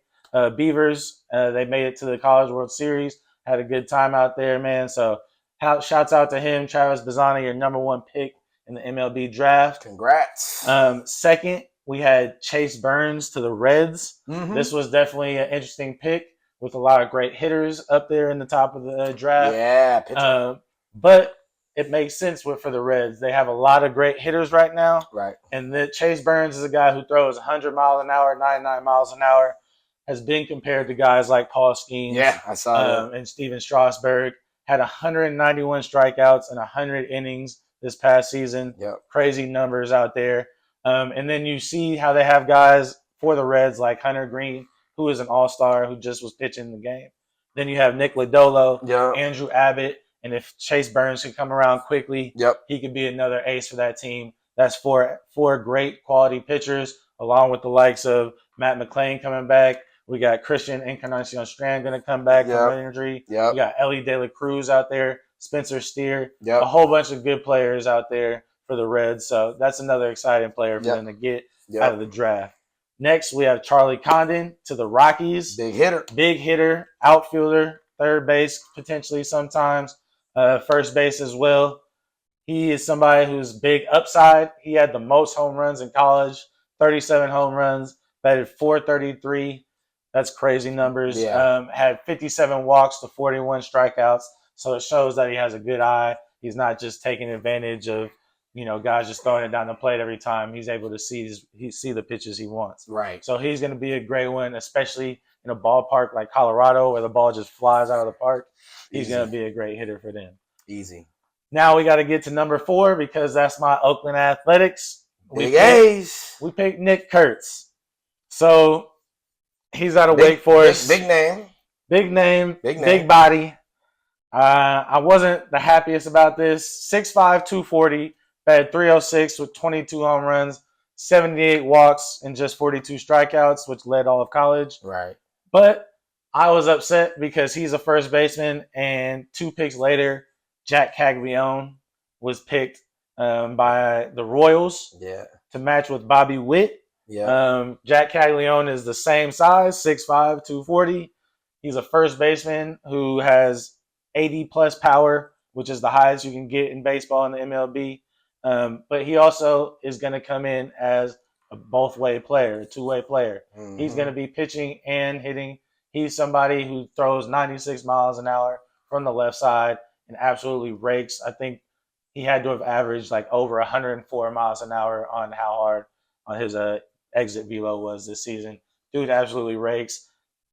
Beavers. They made it to the College World Series. Had a good time out there, man. So shouts out to him. Travis Bazana, your #1 pick in the MLB draft. Congrats. Second, we had Chase Burns to the Reds. This was definitely an interesting pick with a lot of great hitters up there in the top of the draft. Yeah, but it makes sense for the Reds. They have a lot of great hitters right now. Right. And Chase Burns is a guy who throws 100 miles an hour, 99 miles an hour, has been compared to guys like Paul Skeens. Yeah, I saw that. And Steven Strasburg. Had 191 strikeouts and 100 innings this past season. Yep. Crazy numbers out there. And then you see how they have guys for the Reds like Hunter Green, who is an all-star, who just was pitching the game. Then you have Nick Lodolo, Andrew Abbott, and if Chase Burns could come around quickly, he could be another ace for that team. That's four great quality pitchers, along with the likes of Matt McClain coming back. We got Christian Encarnacion Strand going to come back from injury. We got Ellie De La Cruz out there, Spencer Steer, a whole bunch of good players out there for the Reds. So that's another exciting player for them to get out of the draft. Next, we have Charlie Condon to the Rockies. Big hitter, outfielder, third base potentially sometimes, first base as well. He is somebody who's big upside. He had the most home runs in college, 37 home runs, batted .433. That's crazy numbers. Had 57 walks to 41 strikeouts. So it shows that he has a good eye. He's not just taking advantage of, guys just throwing it down the plate every time. He's able to see the pitches he wants. Right. So he's going to be a great one, especially in a ballpark like Colorado where the ball just flies out of the park. He's going to be a great hitter for them. Easy. Now we got to get to #4 because that's my Oakland Athletics. We picked Nick Kurtz. So he's out of Wake Forest. Big name. Big body. I wasn't the happiest about this. 6'5", 240, batted .306 with 22 home runs, 78 walks, and just 42 strikeouts, which led all of college. Right. But I was upset because he's a first baseman, and 2 picks later, Jack Caglione was picked by the Royals to match with Bobby Witt. Yeah. Jack Caglione is the same size, 6'5", 240. He's a first baseman who has 80-plus power, which is the highest you can get in baseball in the MLB. But he also is going to come in as a both-way player, a two-way player. Mm-hmm. He's going to be pitching and hitting. He's somebody who throws 96 miles an hour from the left side and absolutely rakes. I think he had to have averaged like over 104 miles an hour on how hard on his exit velo was this season. Dude absolutely rakes.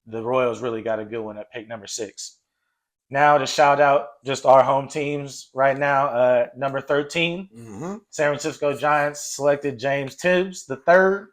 The Royals really got a good one at pick number 6. Now to shout out just our home teams right now. Number 13, San Francisco Giants selected James Tibbs III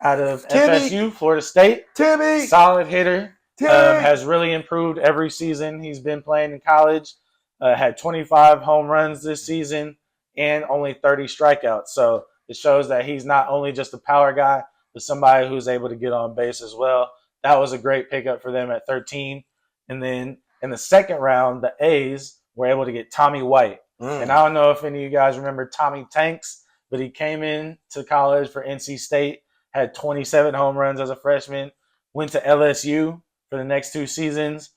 out of FSU, Florida State. Tibby! Solid hitter. Has really improved every season he's been playing in college. Had 25 home runs this season and only 30 strikeouts. So it shows that he's not only just a power guy, but somebody who's able to get on base as well. That was a great pickup for them at 13. And then in the second round, the A's were able to get Tommy White. And I don't know if any of you guys remember Tommy Tanks, but he came in to college for NC State, had 27 home runs as a freshman, went to LSU for the next 2 seasons,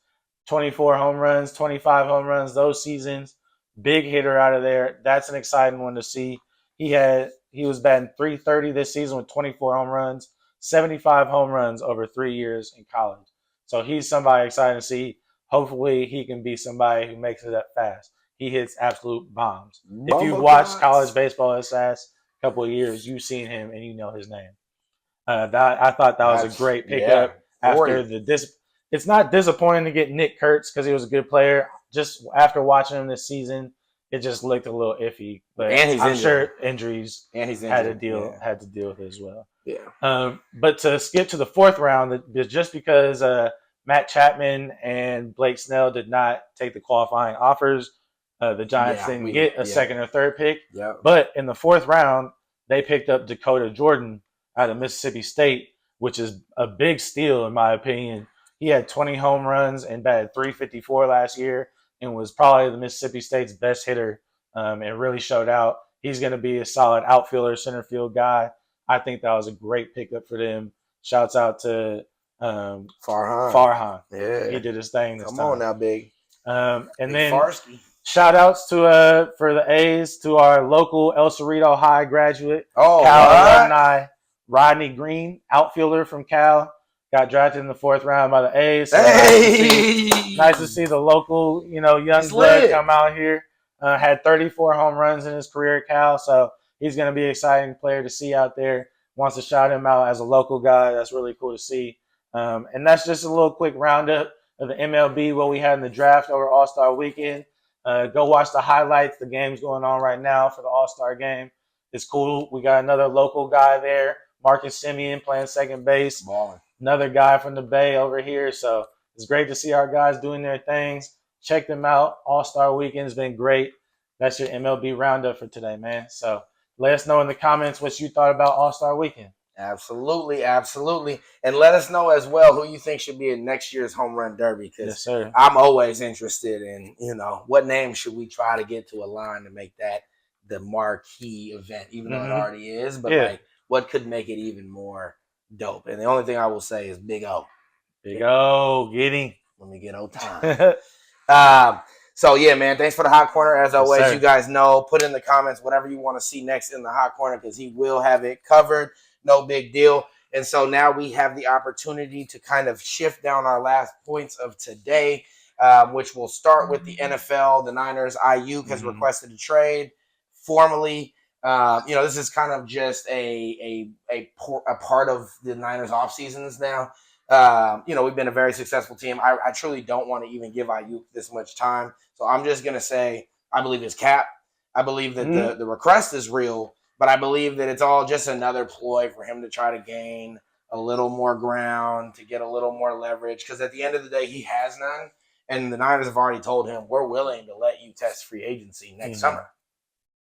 24 home runs, 25 home runs those seasons. Big hitter out of there. That's an exciting one to see. He was batting .330 this season with 24 home runs, 75 home runs over 3 years in college. So he's somebody exciting to see. Hopefully he can be somebody who makes it up fast. He hits absolute bombs. If you watch college baseball his last couple of years, you've seen him and you know his name. I thought that was a great pickup after it's not disappointing to get Nick Kurtz because he was a good player. Just after watching him this season, it just looked a little iffy. But I'm sure injuries had to deal with it as well. Yeah. But to skip to the 4th round, just because Matt Chapman and Blake Snell did not take the qualifying offers, the Giants didn't get a second or third pick. Yeah. But in the 4th round, they picked up Dakota Jordan out of Mississippi State, which is a big steal in my opinion. He had 20 home runs and batted .354 last year and was probably the Mississippi State's best hitter and really showed out. He's going to be a solid outfielder, center field guy. I think that was a great pickup for them. Shouts out to Farhan. Yeah. He did his thing this time. Come on now, big. And big then Farsky. Shout outs to for the A's to our local El Cerrito High graduate, Cal alumni Rodney Green, outfielder from Cal. Got drafted in the 4th round by the A's. So nice to see the local, young blood come out here. Had 34 home runs in his career at Cal, so he's going to be an exciting player to see out there. Wants to shout him out as a local guy. That's really cool to see. And that's just a little quick roundup of the MLB, what we had in the draft over All-Star Weekend. Go watch the highlights. The game's going on right now for the All-Star game. It's cool. We got another local guy there, Marcus Semien, playing second base. Balling. Another guy from the Bay over here. So it's great to see our guys doing their things. Check them out. All-Star Weekend's been great. That's your MLB roundup for today, man. So let us know in the comments what you thought about All-Star Weekend. Absolutely, absolutely. And let us know as well who you think should be in next year's Home Run Derby. Because I'm always interested in, what name should we try to get to a line to make that the marquee event, even though it already is. But, what could make it even more dope? And the only thing I will say is Big O. Big O, get him. Let me get O-time. So, yeah, man, thanks for the Hot Corner. As always, you guys know, put in the comments whatever you want to see next in the Hot Corner because he will have it covered. No big deal. And so now we have the opportunity to kind of shift down our last points of today, which will start with the NFL. The Niners, Aiyuk has requested a trade formally. This is kind of just a part of the Niners off seasons now. We've been a very successful team. I truly don't want to even give Aiyuk this much time. So I'm just going to say I believe it's cap. I believe that the request is real. But I believe that it's all just another ploy for him to try to gain a little more ground, to get a little more leverage. Because at the end of the day, he has none. And the Niners have already told him, we're willing to let you test free agency next summer.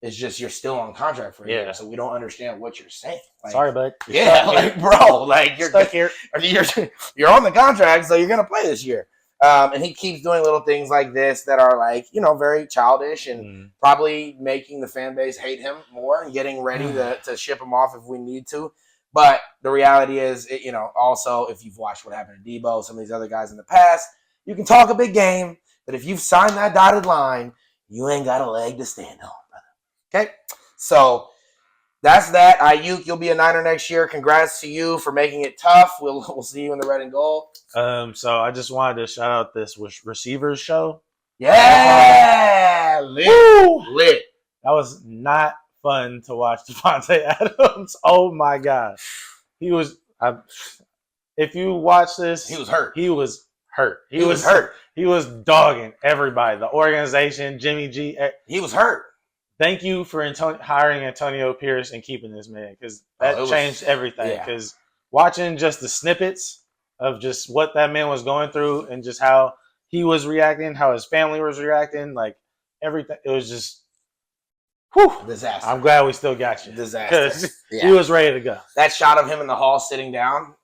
It's just you're still on contract for a year, so we don't understand what you're saying. Sorry, bud. Bro, you're stuck here. You're on the contract, so you're going to play this year. And he keeps doing little things like this that are like, very childish and probably making the fan base hate him more and getting ready to ship him off if we need to. But the reality is, also if you've watched what happened to Debo, some of these other guys in the past, you can talk a big game, but if you've signed that dotted line, you ain't got a leg to stand on, brother. Okay? So that's that. Aiyuk, you'll be a Niner next year. Congrats to you for making it tough. We'll see you in the red and gold. So I just wanted to shout out this receivers show. Yeah, lit. That was not fun to watch Davante Adams. Oh my God, he was. If you watch this, he was hurt. He was hurt. He was hurt. He was dogging everybody, the organization, Jimmy G. He was hurt. Thank you for hiring Antonio Pierce and keeping this man, because that changed everything. Because watching just the snippets of just what that man was going through and just how he was reacting, how his family was reacting, like everything, it was just disaster. I'm glad we still got you. Disaster. He was ready to go. That shot of him in the hall sitting down,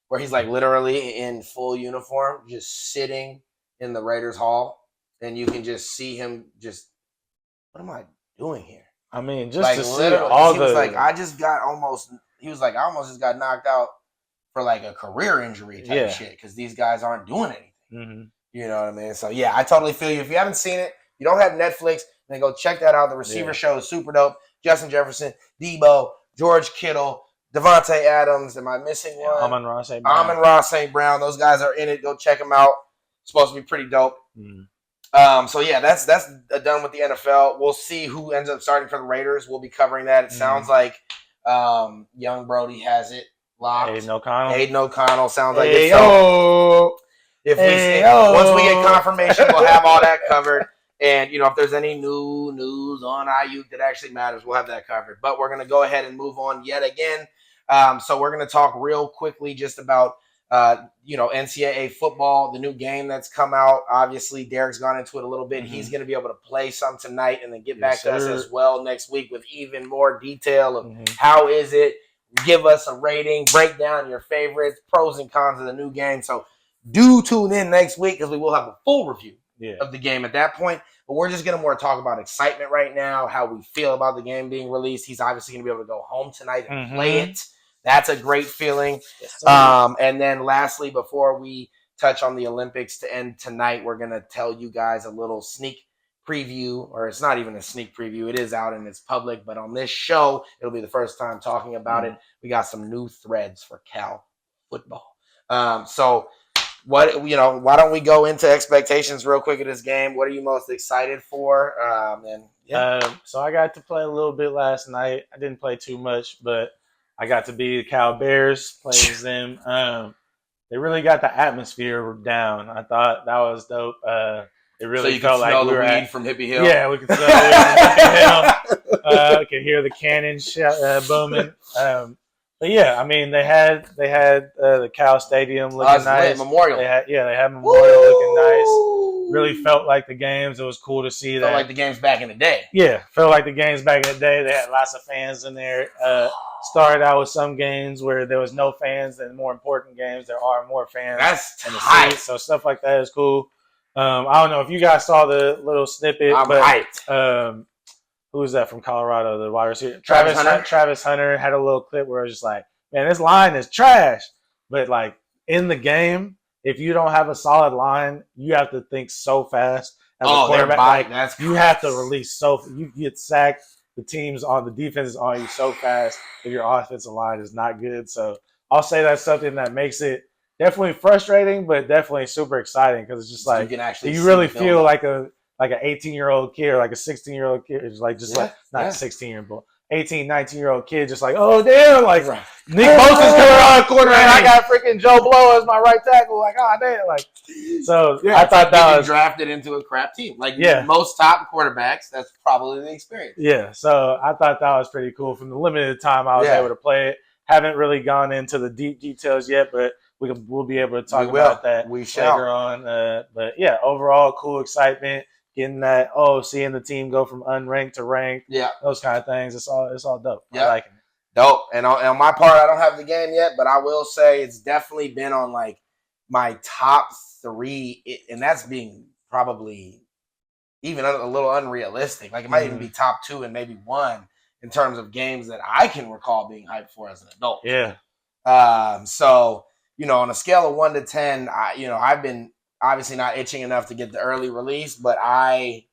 where he's like literally in full uniform, just sitting in the Raiders hall, and you can just see him just, what am I doing here? I mean, just like, to see all he was like, I almost just got knocked out for like a career injury type shit, because these guys aren't doing anything. Mm-hmm. You know what I mean? So yeah, I totally feel you. If you haven't seen it, you don't have Netflix, then go check that out. The receiver show is super dope. Justin Jefferson, Debo, George Kittle, Davante Adams. Am I missing one? Amon-Ra St. Brown. Those guys are in it. Go check them out. It's supposed to be pretty dope. So yeah, that's done with the NFL. We'll see who ends up starting for the Raiders. We'll be covering that. It sounds like young Brody has it locked. Aidan O'Connell sounds like it's so. Once we get confirmation, we'll have all that covered. And, if there's any new news on Aiyuk that actually matters, we'll have that covered. But we're going to go ahead and move on yet again. So we're going to talk real quickly just about, NCAA football, the new game that's come out. Obviously, Derek's gone into it a little bit. He's going to be able to play some tonight and then get back to us as well next week with even more detail of how is it. Give us a rating. Break down your favorites, pros and cons of the new game. So do tune in next week, because we will have a full review of the game at that point. But we're just going to more talk about excitement right now, how we feel about the game being released. He's obviously going to be able to go home tonight and play it. That's a great feeling. Yes, and then lastly, before we touch on the Olympics to end tonight, we're going to tell you guys a little sneak preview, or it's not even a sneak preview. It is out and it's public, but on this show, it'll be the first time talking about it. We got some new threads for Cal football. So why don't we go into expectations real quick of this game? What are you most excited for? So I got to play a little bit last night. I didn't play too much, but I got to be the Cal Bears, play as them. They really got the atmosphere down. I thought that was dope. It really felt like we were weed from Hippie Hill. Yeah, we could smell the weed from Hippie Hill. Could hear the cannon booming. But yeah, I mean, they had the Cal Stadium looking nice. Memorial. They had Memorial looking nice. Really felt like the games. It was cool to see that. Felt like the games back in the day. Yeah, felt like the games back in the day. They had lots of fans in there. Started out with some games where there was no fans, and more important games there are more fans. That's in the seats. So stuff like that is cool. I don't know if you guys saw the little snippet. I'm hyped. Who was that from Colorado? The wide receiver, Travis Hunter had a little clip where it was just like, man, this line is trash. But like in the game, if you don't have a solid line, you have to think so fast. As a quarterback, you have to release you get sacked. The teams on the defense is on you so fast if your offensive line is not good. So I'll say that's something that makes it definitely frustrating, but definitely super exciting, because it's just like you really feel like an 18-year-old kid or like a 16-year-old kid. It's like not 16-year-old, 18, 19-year-old kid, just like, oh damn, like Nick Bosa's coming on corner and I got freaking Joe Blow as my right tackle. Like, oh damn, like so. I thought that was drafted into a crap team. Like most top quarterbacks, that's probably the experience. Yeah, so I thought that was pretty cool. From the limited time I was able to play it, haven't really gone into the deep details yet, but we'll be able to talk about that later on. But yeah, overall, cool excitement. Getting that, seeing the team go from unranked to ranked, those kind of things. It's all dope. I like it. Dope. And on my part, I don't have the game yet, but I will say it's definitely been on like my top 3, and that's being probably even a little unrealistic. Like it might even be top 2 and maybe 1 in terms of games that I can recall being hyped for as an adult. Yeah. So, on a scale of 1 to 10, I've been obviously not itching enough to get the early release, but I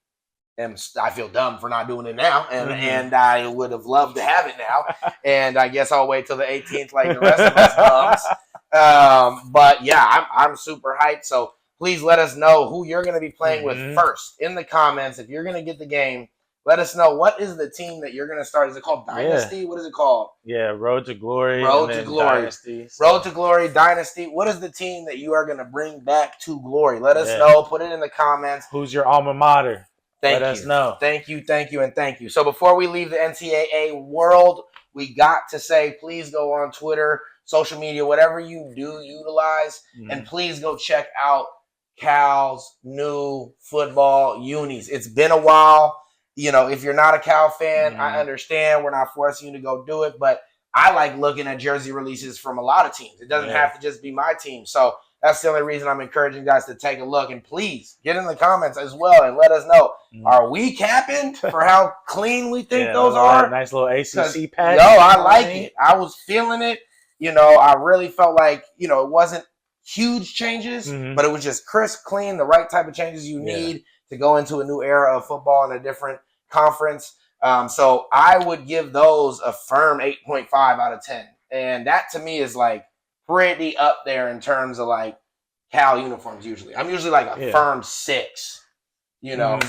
feel dumb for not doing it now, and I would have loved to have it now. And I guess I'll wait till the 18th, like the rest of us bums. But yeah, I'm super hyped. So please let us know who you're going to be playing with first in the comments. If you're going to get the game, let us know what is the team that you're going to start. Is it called Dynasty? Yeah. What is it called? Yeah, Road to Glory. Road to Glory. Dynasty. Road to Glory, Dynasty. What is the team that you are going to bring back to glory? Let us know. Put it in the comments. Who's your alma mater? Let us know. Thank you. So before we leave the NCAA world, we got to say, please go on Twitter, social media, whatever you do utilize, and please go check out Cal's new football unis. It's been a while. If you're not a Cal fan, I understand. We're not forcing you to go do it, but I like looking at jersey releases from a lot of teams. It doesn't have to just be my team. So that's the only reason I'm encouraging you guys to take a look. And please get in the comments as well and let us know. Are we capping for how clean we think those are? Nice little ACC patch. I like it. I was feeling it. I really felt like, it wasn't huge changes, but it was just crisp, clean, the right type of changes you need to go into a new era of football in a different conference. So I would give those a firm 8.5 out of 10. And that to me is like pretty up there in terms of like Cal uniforms usually. I'm usually like a firm 6,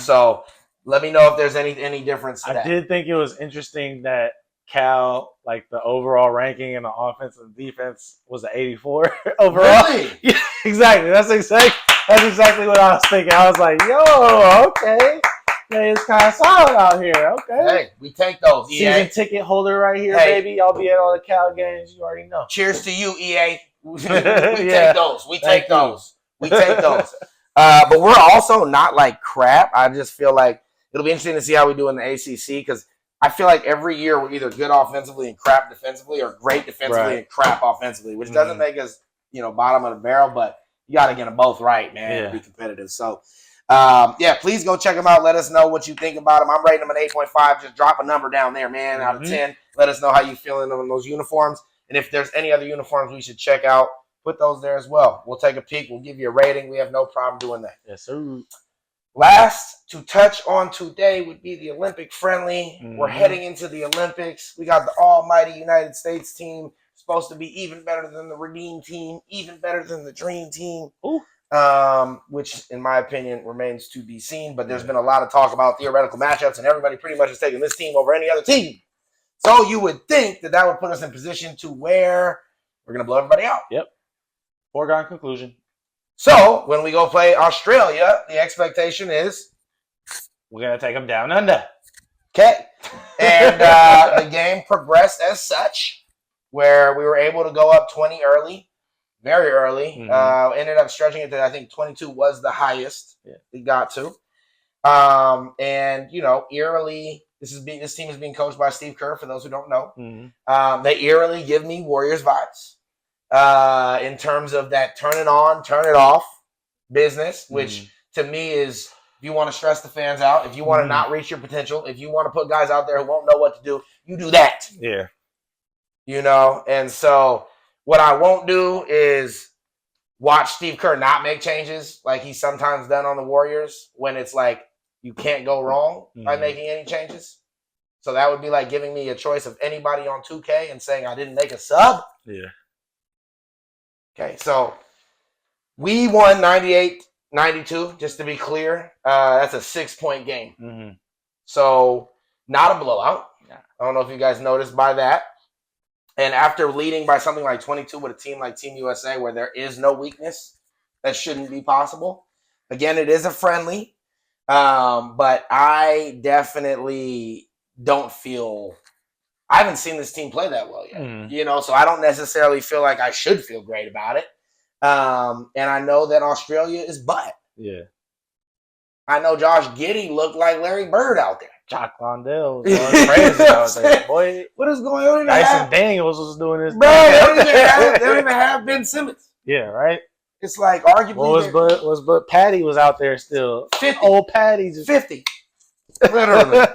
So let me know if there's any difference to that. I did think it was interesting that Cal, like the overall ranking in the offense and defense was an 84 overall. Really? Yeah, exactly. That's exactly what I was thinking. I was like, okay. Yeah, it's kind of solid out here. Okay. Hey, we take those, EA. Season ticket holder right here, baby. I'll be at all the Cal games. You already know. Cheers to you, EA. We take those. We take those. But we're also not like crap. I just feel like it'll be interesting to see how we do in the ACC because I feel like every year we're either good offensively and crap defensively or great defensively and crap offensively, which doesn't make us, bottom of the barrel, but you got to get them both right, man, to be competitive. So, please go check them out. Let us know what you think about them. I'm rating them an 8.5. Just drop a number down there, man, out of 10. Let us know how you feeling on those uniforms. And if there's any other uniforms we should check out, put those there as well. We'll take a peek. We'll give you a rating. We have no problem doing that. Yes, sir. Last to touch on today would be the Olympic friendly. We're heading into the Olympics. We got the almighty United States team. Supposed to be even better than the Redeem team, even better than the Dream team. Ooh. Which, in my opinion, remains to be seen. But there's been a lot of talk about theoretical matchups, and everybody pretty much is taking this team over any other team. So you would think that would put us in position to where we're going to blow everybody out. Yep. Foregone conclusion. So when we go play Australia, the expectation is we're going to take them down under. Okay. And the game progressed as such, where we were able to go up 20 early. Very early. Ended up stretching it to, I think, 22 was the highest we got to. And, eerily, this team is being coached by Steve Kerr, for those who don't know. They eerily give me Warriors vibes in terms of that turn it on, turn it off business, which to me is, if you want to stress the fans out, if you want to not reach your potential, if you want to put guys out there who won't know what to do, you do that. Yeah. And so what I won't do is watch Steve Kerr not make changes like he's sometimes done on the Warriors when it's like you can't go wrong by making any changes. So that would be like giving me a choice of anybody on 2K and saying I didn't make a sub. Yeah. Okay, so we won 98-92, just to be clear. That's a 6-point game. So not a blowout. I don't know if you guys noticed by that. And after leading by something like 22 with a team like Team USA, where there is no weakness, that shouldn't be possible. Again, it is a friendly, but I definitely don't feel – I haven't seen this team play that well yet, so I don't necessarily feel like I should feel great about it. And I know that Australia is butt. Yeah. I know Josh Giddey looked like Larry Bird out there. Jock Londell was going crazy out there, boy. What is going on? Dyson Daniels was doing this. Bro, they don't even have Ben Simmons. Yeah, right? It's like arguably but Patty was out there still. 50. Old Patty just 50. Literally.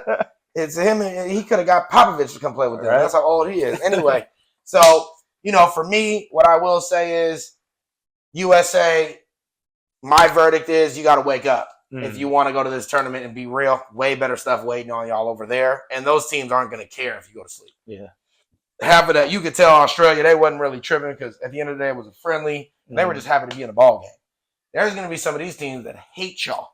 It's him, and he could have got Popovich to come play with them. Right. That's how old he is. Anyway, so, for me, what I will say is USA, my verdict is you got to wake up. If you want to go to this tournament and be real, way better stuff waiting on y'all over there. And those teams aren't going to care if you go to sleep. Yeah. Half of that, you could tell Australia, they wasn't really tripping because at the end of the day, it was a friendly. They were just happy to be in a ball game. There's going to be some of these teams that hate y'all.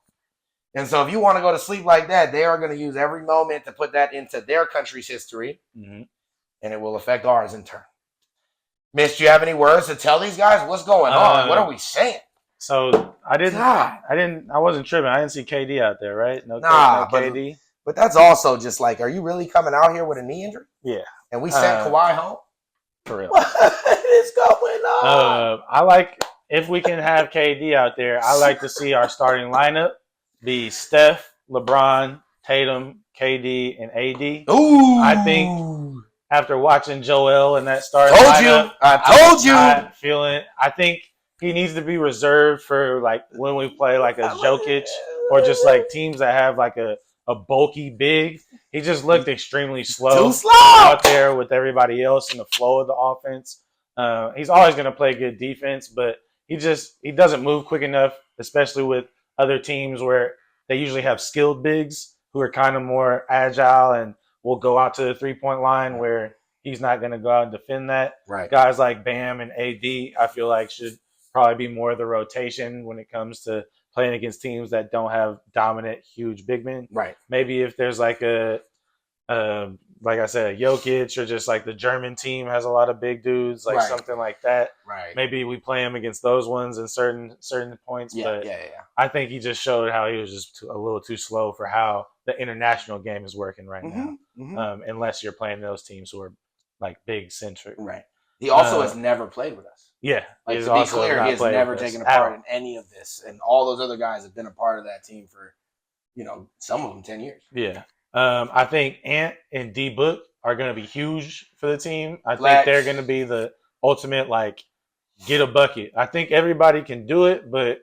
And so if you want to go to sleep like that, they are going to use every moment to put that into their country's history. And it will affect ours in turn. Mitch, do you have any words to tell these guys? What's going on? What are we saying? So I wasn't tripping. I didn't see KD out there, right? No KD. But that's also just like, are you really coming out here with a knee injury? Yeah. And we sent Kawhi home? For real. What is going on? I like, if we can have KD out there, I like to see our starting lineup be Steph, LeBron, Tatum, KD, and AD. Ooh. I think after watching Joel and that starting lineup, I think he needs to be reserved for like when we play like a Jokic or just like teams that have like a bulky big. He just looked extremely slow out there with everybody else in the flow of the offense. He's always going to play good defense, but he doesn't move quick enough, especially with other teams where they usually have skilled bigs who are kind of more agile and will go out to the 3-point line where he's not going to go out and defend that. Right. Guys like Bam and AD, I feel like should probably be more of the rotation when it comes to playing against teams that don't have dominant, huge big men. Right. Maybe if there's like like I said, a Jokic or just like the German team has a lot of big dudes, like something like that. Right. Maybe we play him against those ones in certain points. Yeah. I think he just showed how he was just a little too slow for how the international game is working right now. Unless you're playing those teams who are like big centric. Right. He also has never played with us. Yeah. Like, to be clear, he has never taken a part in any of this. And all those other guys have been a part of that team for, some of them 10 years. Yeah. I think Ant and D Book are going to be huge for the team. I think they're going to be the ultimate, like, get a bucket. I think everybody can do it, but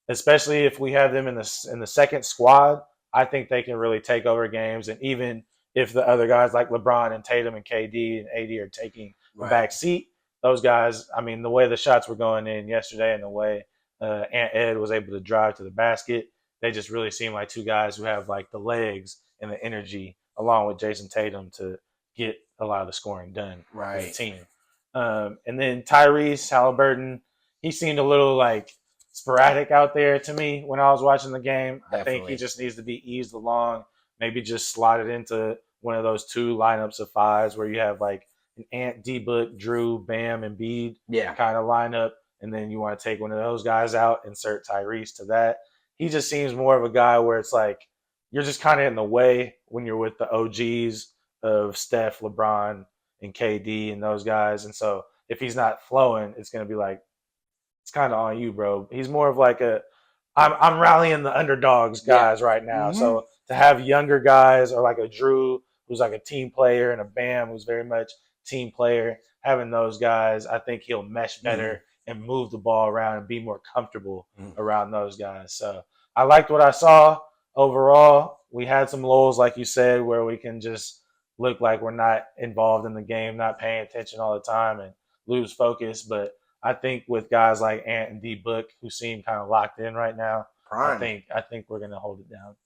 especially if we have them in the second squad, I think they can really take over games. And even if the other guys like LeBron and Tatum and KD and AD are taking the back seat, those guys, I mean, the way the shots were going in yesterday and the way Ant Ed was able to drive to the basket, they just really seem like two guys who have like the legs and the energy along with Jason Tatum to get a lot of the scoring done for the team. And then Tyrese Halliburton, he seemed a little like sporadic out there to me when I was watching the game. Definitely. I think he just needs to be eased along, maybe just slotted into one of those two lineups of fives where you have like an Ant, D-Book, Drew, Bam, and Bede kind of lineup, and then you want to take one of those guys out, insert Tyrese to that. He just seems more of a guy where it's like you're just kind of in the way when you're with the OGs of Steph, LeBron, and KD and those guys. And so if he's not flowing, it's going to be like, it's kind of on you, bro. He's more of like I'm rallying the underdogs guys right now. So to have younger guys or like a Drew who's like a team player and a Bam who's very much team player, having those guys, I think he'll mesh better and move the ball around and be more comfortable around those guys. So I liked what I saw overall. We had some lulls, like you said, where we can just look like we're not involved in the game, not paying attention all the time and lose focus. But I think with guys like Ant and D-Book who seem kind of locked in right now, I think we're going to hold it down.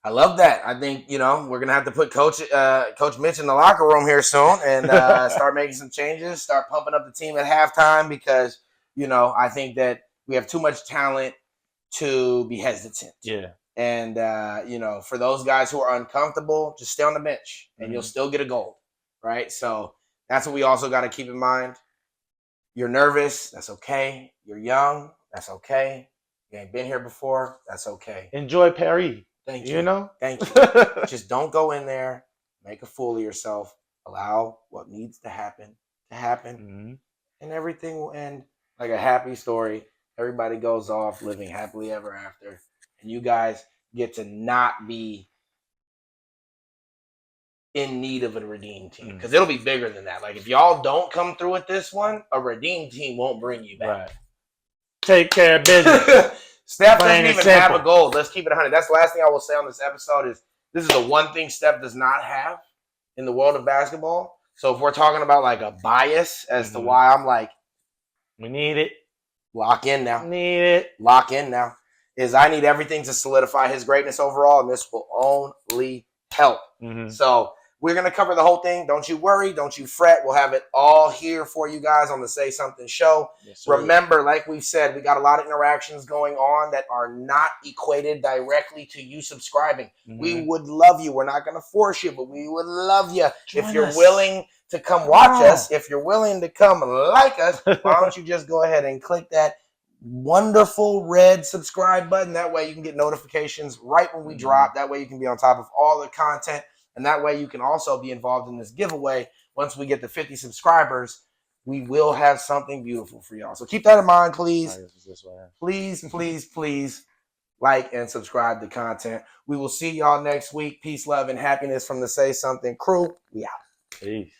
I love that. I think, we're going to have to put Coach Mitch in the locker room here soon and start making some changes, start pumping up the team at halftime because, I think that we have too much talent to be hesitant. Yeah. And, for those guys who are uncomfortable, just stay on the bench and you'll still get a gold, right? So that's what we also got to keep in mind. You're nervous. That's okay. You're young. That's okay. You ain't been here before. That's okay. Enjoy Paris. Thank you. Thank you. Just don't go in there, make a fool of yourself, allow what needs to happen, and everything will end like a happy story. Everybody goes off living happily ever after, and you guys get to not be in need of a redeemed team because it'll be bigger than that. Like if y'all don't come through with this one, a redeemed team won't bring you back. Right. take care of business. Steph doesn't even have a goal. Let's keep it 100. That's the last thing I will say on this episode is this is the one thing Steph does not have in the world of basketball. So if we're talking about like a bias as to why I'm like, we need it. Lock in now. Need it. Lock in now. Is I need everything to solidify his greatness overall, and this will only help. So we're going to cover the whole thing. Don't you worry. Don't you fret. We'll have it all here for you guys on the Say Something Show. Yes, remember, like we've said, we got a lot of interactions going on that are not equated directly to you subscribing. We would love you. We're not going to force you, but we would love you. If you're willing to come watch us, if you're willing to come like us, why don't you just go ahead and click that wonderful red subscribe button. That way you can get notifications right when we drop. That way you can be on top of all the content. And that way you can also be involved in this giveaway. Once we get to 50 subscribers, we will have something beautiful for y'all. So keep that in mind, please. Please, please, please like and subscribe to content. We will see y'all next week. Peace, love, and happiness from the Say Something crew. We out. Peace.